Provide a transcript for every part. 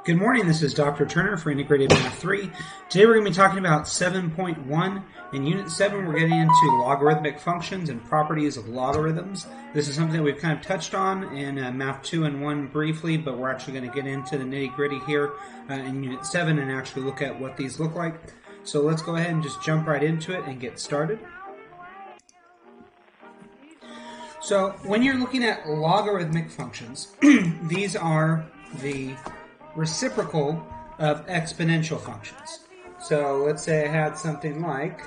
Good morning, this is Dr. Turner for Integrated Math 3. Today we're going to be talking about 7.1. In Unit 7 we're getting into logarithmic functions and properties of logarithms. This is something that we've kind of touched on in Math 2 and 1 briefly, but we're actually going to get into the nitty-gritty here in Unit 7 and actually look at what these look like. So let's go ahead and just jump right into it and get started. So when you're looking at logarithmic functions, these are the reciprocal of exponential functions. So let's say I had something like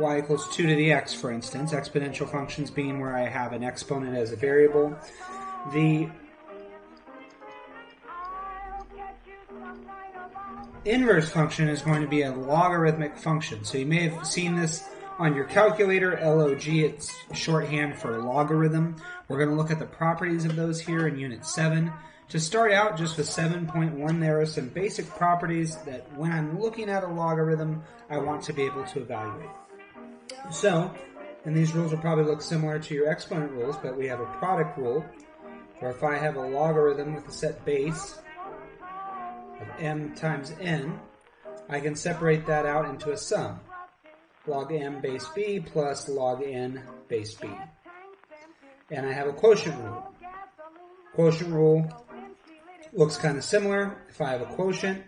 y equals 2 to the x, for instance, exponential functions being where I have an exponent as a variable. The inverse function is going to be a logarithmic function. So you may have seen this on your calculator, log, it's shorthand for logarithm. We're going to look at the properties of those here in Unit 7. To start out just with 7.1, there are some basic properties that when I'm looking at a logarithm, I want to be able to evaluate. So, and these rules will probably look similar to your exponent rules, but we have a product rule, where if I have a logarithm with a set base of m times n, I can separate that out into a sum. Log m base b plus log n base b. And I have a quotient rule. Quotient rule looks kind of similar. If I have a quotient,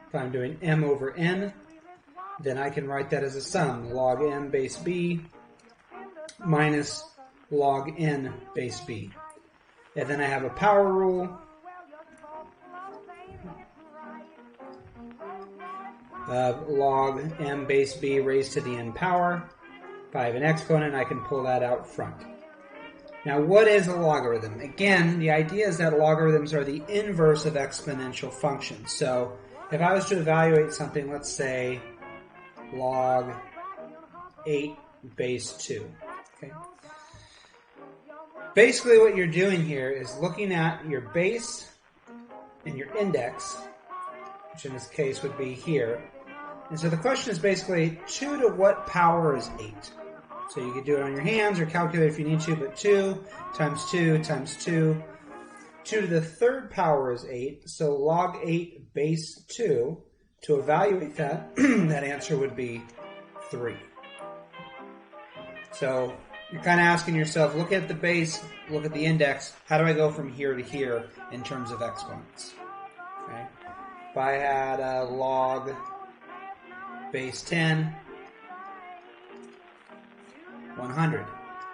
if I'm doing m over n, then I can write that as a sum. Log m base b minus log n base b. And then I have a power rule of log m base b raised to the n power. If I have an exponent, I can pull that out front. Now, what is a logarithm? Again, the idea is that logarithms are the inverse of exponential functions. So, if I was to evaluate something, let's say log 8 base 2. Okay. Basically, what you're doing here is looking at your base and your index, which in this case would be here. And so the question is basically 2 to what power is 8? So you could do it on your hands or calculate if you need to, but 2 times 2 times 2. 2 to the third power is 8, so log 8 base 2. To evaluate that, that answer would be 3. So you're kind of asking yourself, look at the base, look at the index, how do I go from here to here in terms of exponents? Okay. If I had a log base 10, 100.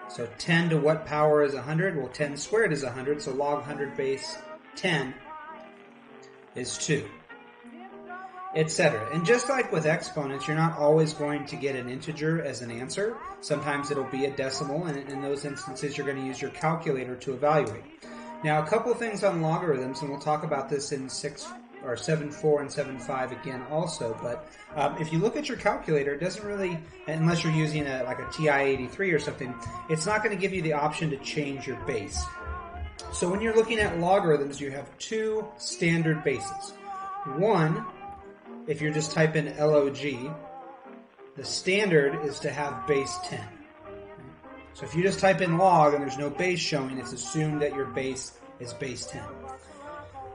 So 10 to what power is 100? Well, 10 squared is 100, so log 100 base 10 is 2, etc. And just like with exponents, you're not always going to get an integer as an answer. Sometimes it'll be a decimal, and in those instances, you're going to use your calculator to evaluate. Now, a couple of things on logarithms, and we'll talk about this in 7.4 and 7.5 again also, but if you look at your calculator, it doesn't really, unless you're using like a TI-83 or something, it's not going to give you the option to change your base. So when you're looking at logarithms, you have two standard bases. One, if you're just typing log, the standard is to have base 10. So if you just type in log and there's no base showing, it's assumed that your base is base 10.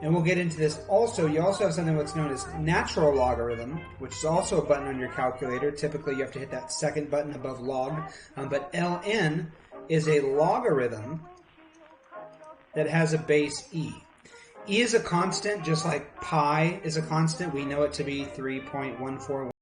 And we'll get into this also. You also have something what's known as natural logarithm, which is also a button on your calculator. Typically, you have to hit that second button above log. But ln is a logarithm that has a base e. E is a constant, just like pi is a constant. We know it to be 3.141.